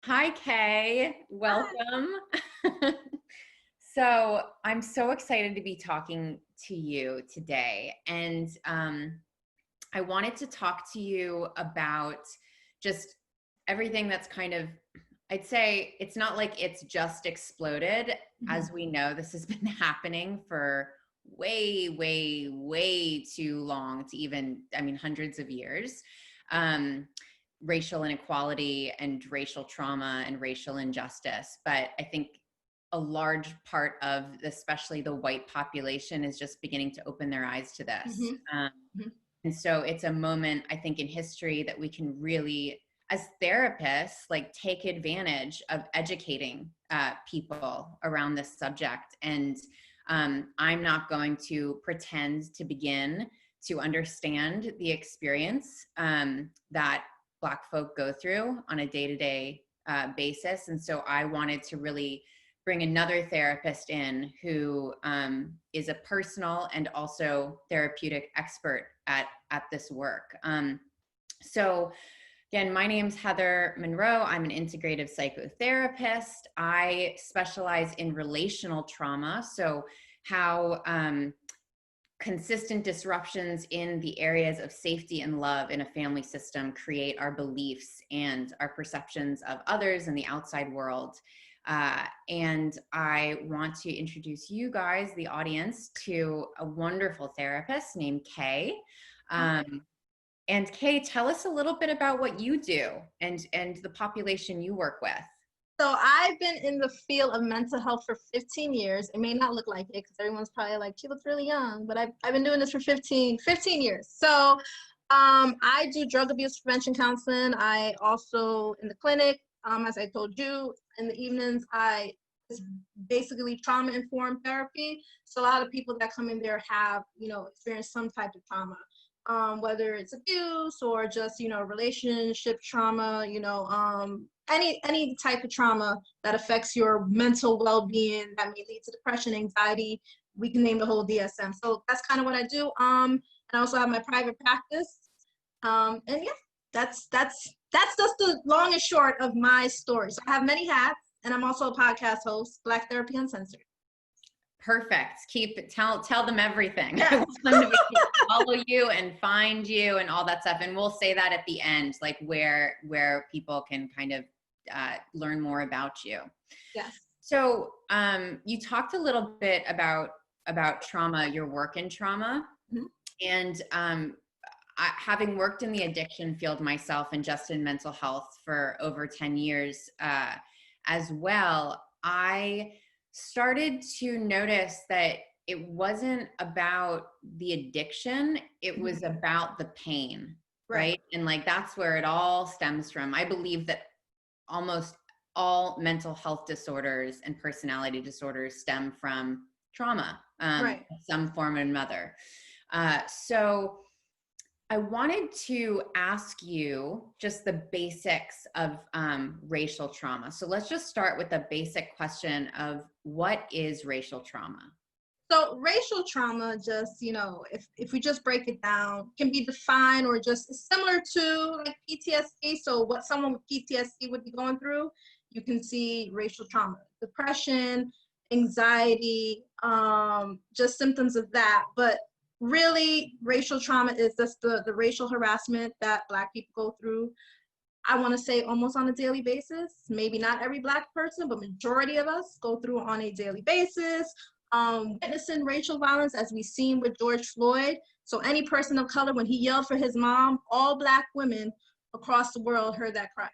Hi, Kaye. Welcome. So I'm so excited to be talking to you today. And I wanted to talk to you about just everything that's kind of, I'd say it's not like it's just exploded. As we know, this has been happening for way too long to even, hundreds of years. Racial inequality and racial trauma and racial injustice. But I think a large part of especially the white population is just beginning to open their eyes to this. And so it's a moment, I think, in history that we can really, as therapists, like take advantage of educating people around this subject. And I'm not going to pretend to begin to understand the experience that Black folk go through on a day-to-day basis. And so I wanted to really bring another therapist in who is a personal and also therapeutic expert at this work. So again, my name's Heather Monroe. I'm an integrative psychotherapist. I specialize in relational trauma. So how consistent disruptions in the areas of safety and love in a family system create our beliefs and our perceptions of others and the outside world. And I want to introduce you guys, the audience, to a wonderful therapist named Kaye. And Kaye, tell us a little bit about what you do and the population you work with. So I've been in the field of mental health for 15 years. It may not look like it because everyone's probably like, she looks really young, but I've been doing this for 15 years. So I do drug abuse prevention counseling. I also, in the clinic, as I told you, in the evenings, it's basically trauma-informed therapy. So a lot of people that come in there have, experienced some type of trauma. Whether it's abuse or just, relationship trauma, any type of trauma that affects your mental well-being that may lead to depression, anxiety, we can name the whole DSM. So that's kind of what I do. And I also have my private practice. And yeah, that's just the long and short of my story. So I have many hats, and I'm also a podcast host, Black Therapy Uncensored. Perfect. Tell them everything. I want them to be able to follow you and find you and all that stuff. And we'll say that at the end, like where people can kind of learn more about you. Yes. So you talked a little bit about trauma, your work in trauma, and having worked in the addiction field myself and just in mental health for over 10 years as well, I started to notice that it wasn't about the addiction, it was about the pain, right? And like, that's where it all stems from. I believe that almost all mental health disorders and personality disorders stem from trauma, some form or another. So I wanted to ask you just the basics of racial trauma. So let's just start with the basic question of what is racial trauma? So racial trauma, just, if we just break it down, can be defined or just similar to like PTSD. So what someone with PTSD would be going through, you can see racial trauma, depression, anxiety, just symptoms of that. But really, racial trauma is just the racial harassment that Black people go through. I want to say almost on a daily basis. Maybe not every Black person, but majority of us go through on a daily basis. Witnessing racial violence, as we've seen with George Floyd. So any person of color, when he yelled for his mom, all Black women across the world heard that cry.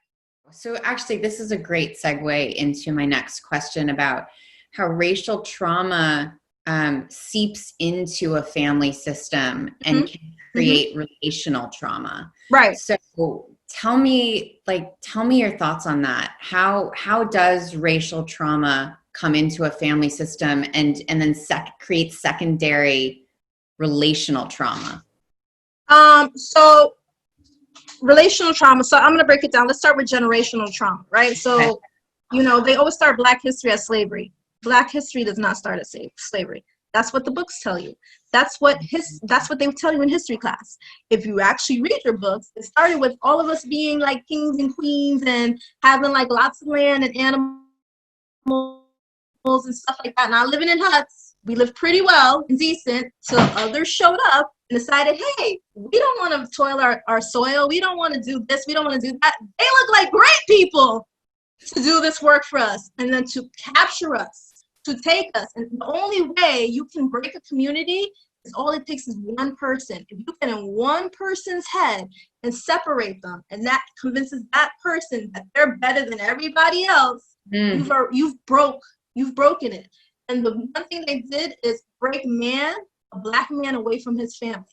So actually, this is a great segue into my next question about how racial trauma seeps into a family system and can create relational trauma. Right. So tell me your thoughts on that. How does racial trauma come into a family system and then create secondary relational trauma? So relational trauma. So I'm going to break it down. Let's start with generational trauma, right? So, they always start Black history as slavery. Black history does not start as slavery. That's what the books tell you. That's what they would tell you in history class. If you actually read your books, it started with all of us being like kings and queens and having like lots of land and animals and stuff like that. Not living in huts. We lived pretty well and decent till others showed up and decided, hey, we don't want to toil our soil. We don't want to do this. We don't want to do that. They look like great people to do this work for us and then to capture us, to take us. And the only way you can break a community is all it takes is one person. If you get in one person's head and separate them, and that convinces that person that they're better than everybody else, you've broken it. And the one thing they did is break a black man away from his family.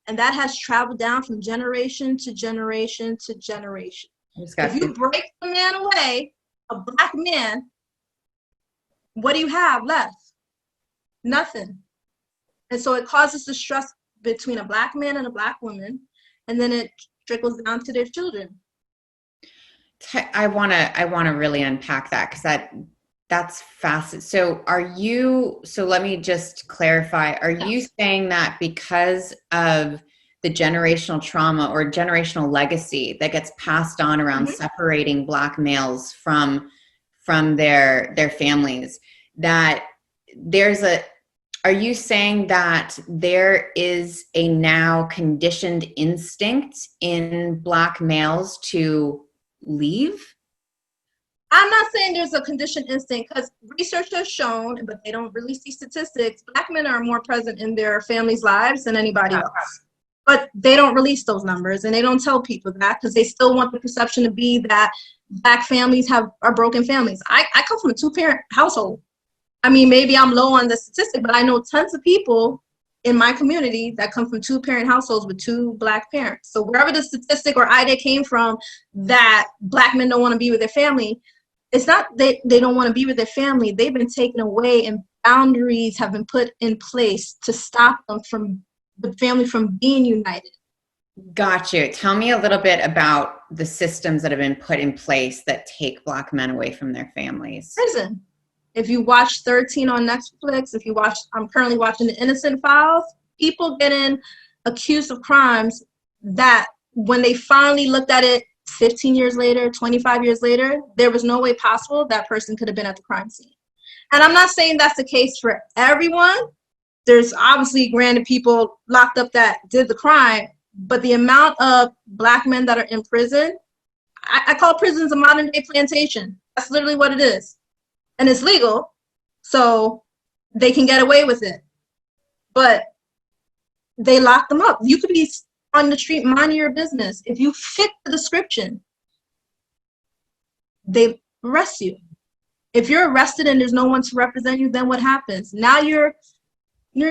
And that has traveled down from generation to generation to generation. If you break the man away, a black man, what do you have left? Nothing. And so it causes distress between a black man and a black woman, and then it trickles down to their children. I want to really unpack that, because that's fascinating. So let me just clarify. Are you saying that because of the generational trauma or generational legacy that gets passed on around separating black males from their families, that are you saying that there is a now conditioned instinct in black males to leave? I'm not saying there's a conditioned instinct, because research has shown, but they don't release these statistics, black men are more present in their families' lives than anybody else. But they don't release those numbers, and they don't tell people that because they still want the perception to be that black families are broken families. I come from a 2-parent household. I mean, maybe I'm low on the statistic, but I know tons of people in my community that come from 2-parent households with 2 black parents. So wherever the statistic or idea came from that black men don't want to be with their family, it's not they don't want to be with their family. They've been taken away, and boundaries have been put in place to stop them from the family from being united. Got you. Tell me a little bit about the systems that have been put in place that take black men away from their families. Prison. If you watch 13 on Netflix, I'm currently watching The Innocent Files, people getting accused of crimes that when they finally looked at it 15 years later, 25 years later, there was no way possible that person could have been at the crime scene. And I'm not saying that's the case for everyone. There's obviously granted people locked up that did the crime, but the amount of black men that are in prison, I call prisons a modern day plantation. That's literally what it is. And it's legal, so they can get away with it. But they lock them up. You could be on the street minding your business. If you fit the description, they arrest you. If you're arrested and there's no one to represent you, then what happens? Now you're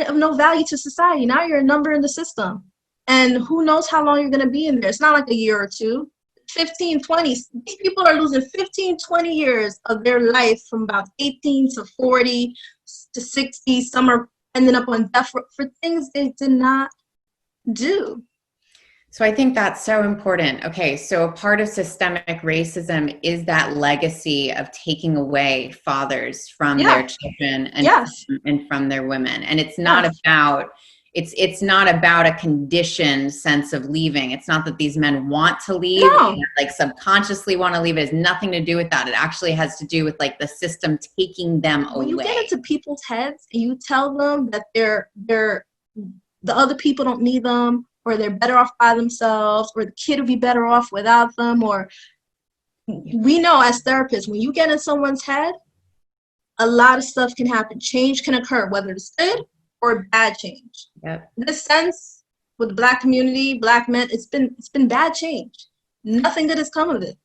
of no value to society. Now you're a number in the system. And who knows how long you're going to be in there. It's not like a year or two. 15, 20. These people are losing 15, 20 years of their life from about 18 to 40 to 60. Some are ending up on death for things they did not do. So I think that's so important. Okay, so a part of systemic racism is that legacy of taking away fathers from their children and from their women. And it's not about it's not about a conditioned sense of leaving. It's not that these men want to leave, like subconsciously want to leave. It has nothing to do with that. It actually has to do with like the system taking them away. When you get into people's heads and you tell them that the other people don't need them, or they're better off by themselves, or the kid would be better off without them, or we know as therapists, when you get in someone's head, a lot of stuff can happen. Change can occur, whether it's good or bad change. Yep. In this sense, with the black community, black men, it's been bad change. Nothing good has come of it.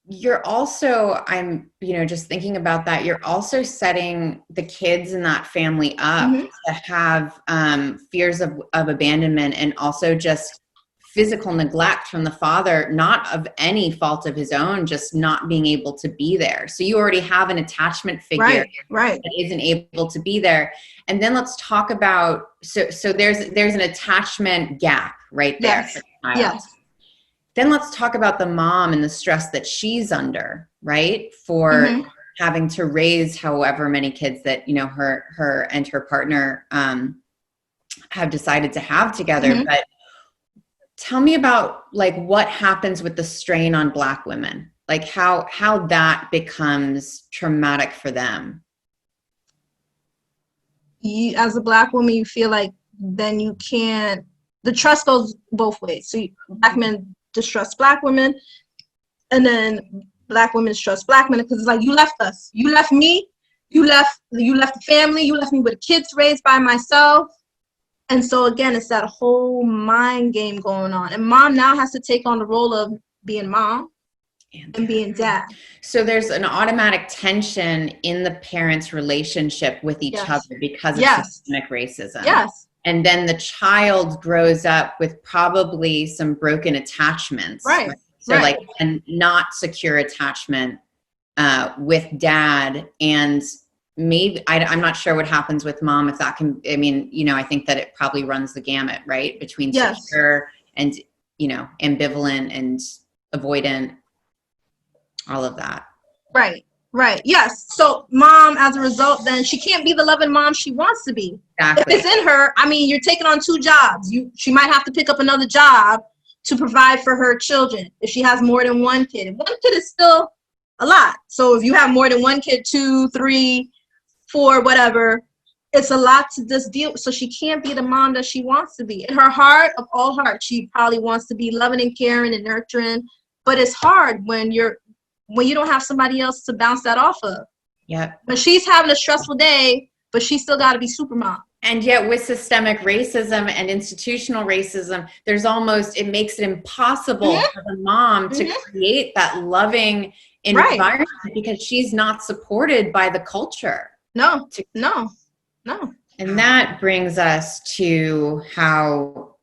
You're also, I'm just thinking about that, you're also setting the kids in that family up to have fears of abandonment, and also just physical neglect from the father, not of any fault of his own, just not being able to be there. So you already have an attachment figure that isn't able to be there. And then let's talk about, so there's an attachment gap right there. Yes. For the child. Yes. Then let's talk about the mom and the stress that she's under, right? For having to raise however many kids that, you know, her and her partner have decided to have together. Mm-hmm. But tell me about like what happens with the strain on Black women, like how that becomes traumatic for them. You, as a Black woman, you feel like then you can't, the trust goes both ways. So Black men distrust Black women, and then Black women distrust Black men, because it's like, you left us, you left me, you left the family, you left me with kids raised by myself. And so again, it's that whole mind game going on, and mom now has to take on the role of being mom and being dad. So there's an automatic tension in the parents' relationship with each other because of systemic racism. Yes. And then the child grows up with probably some broken attachments. Right. So like a not secure attachment with dad, and maybe I'm not sure what happens with mom, if that can, I mean, you know, I think that it probably runs the gamut, right? Between secure and, you know, ambivalent and avoidant, all of that. Right. Yes. So mom, as a result, then she can't be the loving mom she wants to be. Exactly. If it's in her, I mean, you're taking on 2 jobs. She might have to pick up another job to provide for her children if she has more than 1 kid. 1 kid is still a lot. So if you have more than 1 kid, 2, 3, 4, whatever, it's a lot to just deal. So she can't be the mom that she wants to be. In her heart, of all hearts, she probably wants to be loving and caring and nurturing. But it's hard when you don't have somebody else to bounce that off of. Yeah. But she's having a stressful day, but she still got to be super mom. And yet with systemic racism and institutional racism, it makes it impossible for the mom to create that loving environment because she's not supported by the culture. No. And that brings us to how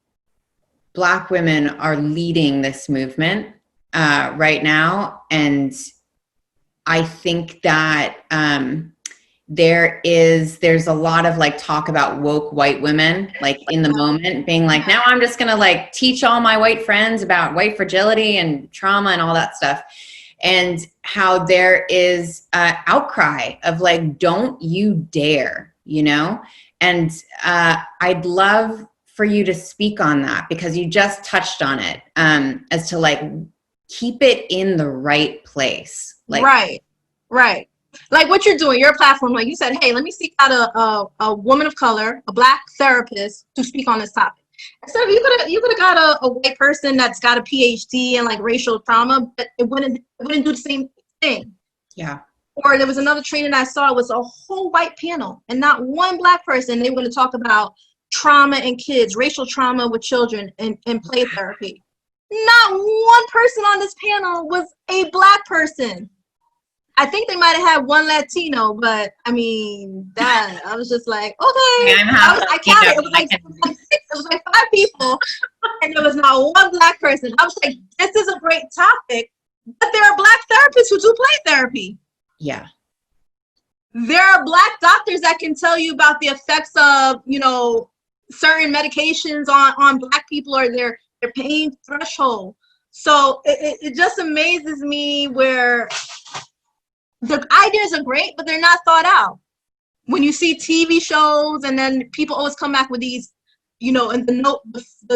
Black women are leading this movement right now. And I think that there's a lot of like talk about woke white women, like in the moment being like, now I'm just going to like teach all my white friends about white fragility and trauma and all that stuff. And how there is outcry of like, don't you dare, you know? And I'd love for you to speak on that, because you just touched on it, as to like, keep it in the right place. Like, right. Like what you're doing, your platform, like you said, hey, let me seek out a woman of color, a Black therapist to speak on this topic. So you could have got a white person that's got a PhD in like racial trauma, but it wouldn't do the same thing. Yeah. Or there was another training I saw, it was a whole white panel and not one Black person. They were going to talk about trauma in kids, racial trauma with children, and play therapy. Not one person on this panel was a Black person. I think they might have had 1 Latino, but I mean, that I was just like, okay. I counted. It was like 5 people, and there was not 1 Black person. I was like, this is a great topic, but there are Black therapists who do play therapy. Yeah. There are Black doctors that can tell you about the effects of, you know, certain medications on Black people or their pain threshold. So it just amazes me where the ideas are great, but they're not thought out. When you see TV shows and then people always come back with these, you know, and the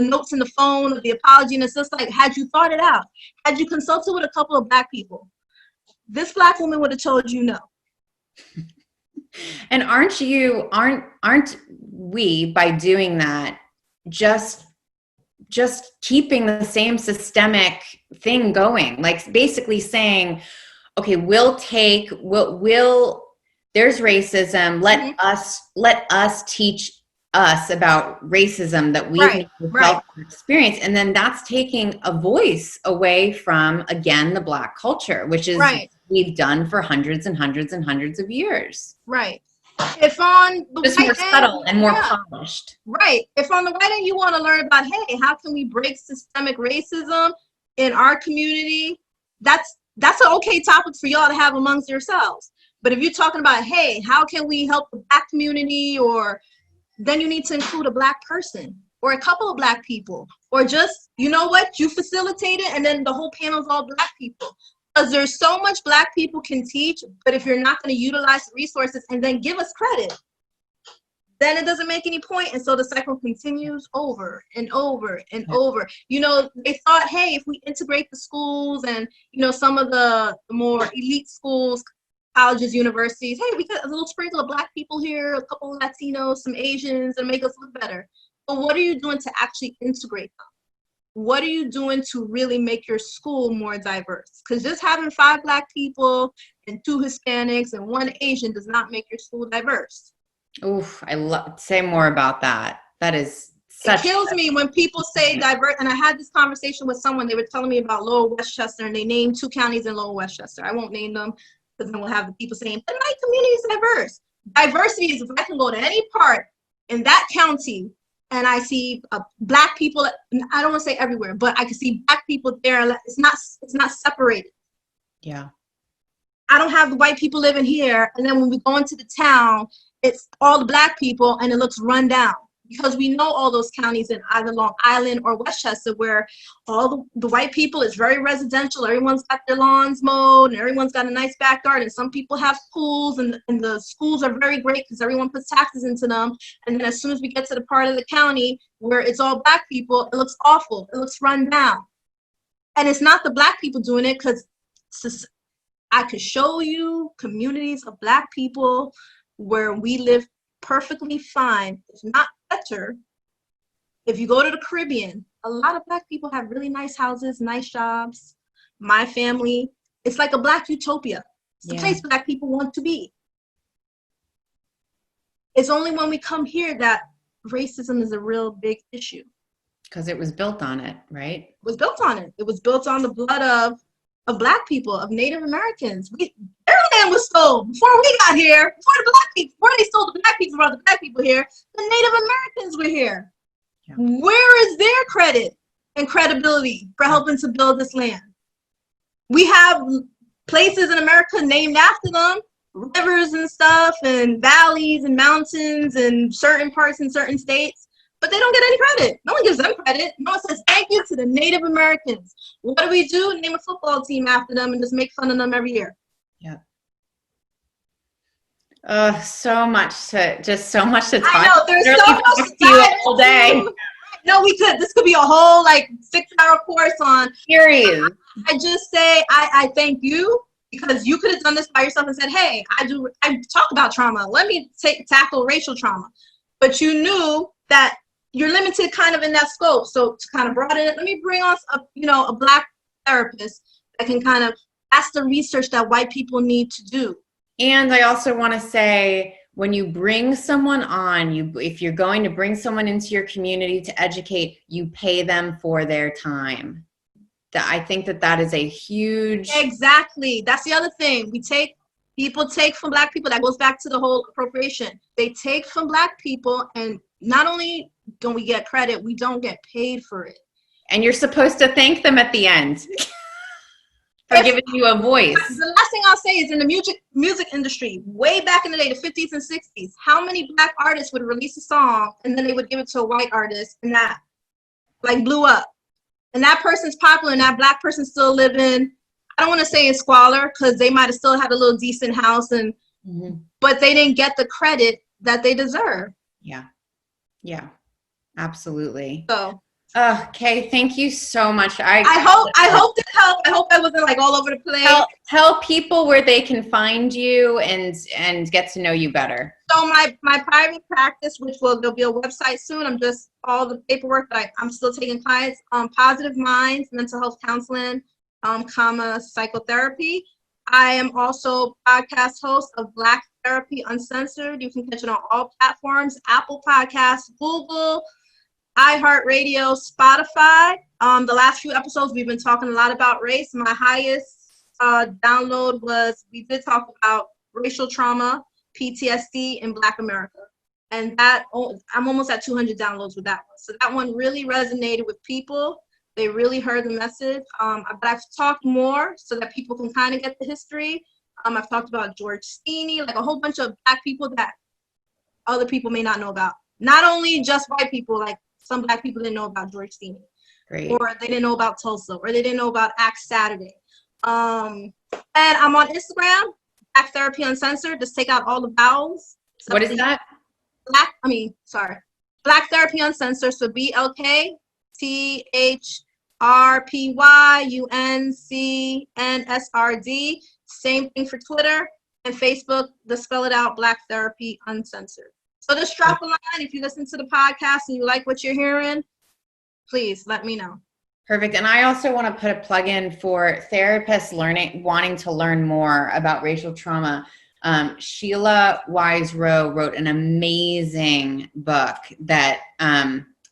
notes in the phone of the apology, and it's just like, had you thought it out? Had you consulted with a couple of Black people? This Black woman would have told you no. And aren't we, by doing that, just keeping the same systemic thing going? Like basically saying, okay, there's racism. Let us teach us about racism that we've experienced. And then that's taking a voice away from, again, the Black culture, which is we've done for hundreds and hundreds and hundreds of years. Right. If on the just more subtle and more polished. Right. If on the right end you want to learn about, hey, how can we break systemic racism in our community? That's an okay topic for y'all to have amongst yourselves. But if you're talking about, hey, how can we help the Black community, or then you need to include a Black person or a couple of Black people, or just, you know what, you facilitate it and then the whole panel's all Black people. Because there's so much Black people can teach, but if you're not going to utilize the resources and then give us credit, then it doesn't make any point. And so the cycle continues over and over and over. You know, they thought, hey, if we integrate the schools and, you know, some of the more elite schools, colleges, universities, hey, we got a little sprinkle of Black people here, a couple of Latinos, some Asians, and make us look better. But what are you doing to actually integrate them? What are you doing to really make your school more diverse? Because just having 5 Black people and 2 Hispanics and 1 Asian does not make your school diverse. Oof, say more about that. That is such. It kills me when people say diverse. And I had this conversation with someone. They were telling me about Lower Westchester, and they named 2 counties in Lower Westchester. I won't name them because then we'll have the people saying, but my community is diverse. Diversity is if I can go to any part in that county and I see Black people. I don't want to say everywhere, but I can see Black people there. It's not separated. Yeah. I don't have the white people living here, and then when we go into the town, it's all the Black people, and it looks run down. Because we know all those counties in either Long Island or Westchester where all the white people is very residential. Everyone's got their lawns mowed, and everyone's got a nice backyard, and some people have pools, and the schools are very great because everyone puts taxes into them. And then as soon as we get to the part of the county where it's all Black people, it looks awful. It looks run down. And it's not the Black people doing it, because I could show you communities of Black people where we live perfectly fine, if not better. If you go to the Caribbean, a lot of Black people have really nice houses, nice jobs. My family, it's like a Black utopia. It's the place Black people want to be. It's only when we come here that racism is a real big issue. Because it was built on it, right? It was built on it. It was built on the blood of Black people, of Native Americans. Their land was stolen before we got here. Before they stole the Black people, brought the Black people here, the Native Americans were here. Yeah. Where is their credit and credibility for helping to build this land? We have places in America named after them, rivers and stuff, and valleys and mountains and certain parts in certain states. But they don't get any credit. No one gives them credit. No one says thank you to the Native Americans. What do? Name a football team after them and just make fun of them every year. Yeah. So much to talk. I know, there's so much to you all day. No, we could. This could be a whole 6-hour course on series. I just say I thank you, because you could have done this by yourself and said, hey, I talk about trauma. Let me tackle racial trauma. But you knew that you're limited kind of in that scope. So to kind of broaden it, let me bring on a Black therapist that can kind of, that's the research that white people need to do. And I also want to say, when you bring someone on, if you're going to bring someone into your community to educate, you pay them for their time. I think that is a huge. Exactly. That's the other thing. People take from Black people. That goes back to the whole appropriation. They take from Black people, and not only don't we get credit, we don't get paid for it. And you're supposed to thank them at the end for giving you a voice. The last thing I'll say is, in the music industry, way back in the day, the 50s and 60s, how many Black artists would release a song and then they would give it to a white artist, and that blew up. And that person's popular, and that Black person's still living, I don't want to say in squalor, because they might have still had a little decent house, but they didn't get the credit that they deserve. Yeah, absolutely. So, Kaye, thank you so much. I hope this helped. I hope I wasn't all over the place. Tell people where they can find you and get to know you better. So my private practice, there'll be a website soon. I'm just all the paperwork, but I'm still taking clients. Positive Minds, mental health counseling, psychotherapy. I am also podcast host of Black Therapy Uncensored. You can catch it on all platforms: Apple Podcasts, Google, iHeartRadio, Spotify. The last few episodes, we've been talking a lot about race. My highest download we did talk about racial trauma, PTSD in Black America. And I'm almost at 200 downloads with that one. So that one really resonated with people. They really heard the message. But I've talked more so that people can kind of get the history. I've talked about George Steeny, a whole bunch of Black people that other people may not know about. Not only just white people, some Black people didn't know about George Steeny. Great. Or they didn't know about Tulsa, or they didn't know about Axe Saturday. And I'm on Instagram, Black Therapy Uncensored. Just take out all the vowels. So What is that? Black Therapy Uncensored. So BLKTherapyUNCNSRD. Same thing for Twitter and Facebook. Just spell it out, Black Therapy Uncensored. So just drop a line if you listen to the podcast and you like what you're hearing. Please let me know. Perfect. And I also want to put a plug in for therapists wanting to learn more about racial trauma. Sheila Rowe wrote an amazing book that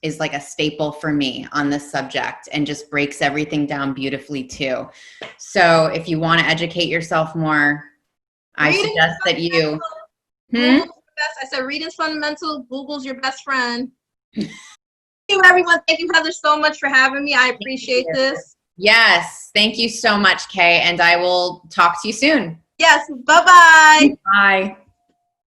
is like a staple for me on this subject and just breaks everything down beautifully too. So if you want to educate yourself more, I suggest that you. I said reading's fundamental. Google's your best friend. Thank you, everyone. Thank you, Heather, so much for having me. I appreciate this. Yes. Thank you so much, Kaye. And I will talk to you soon. Yes. Bye-bye. Bye.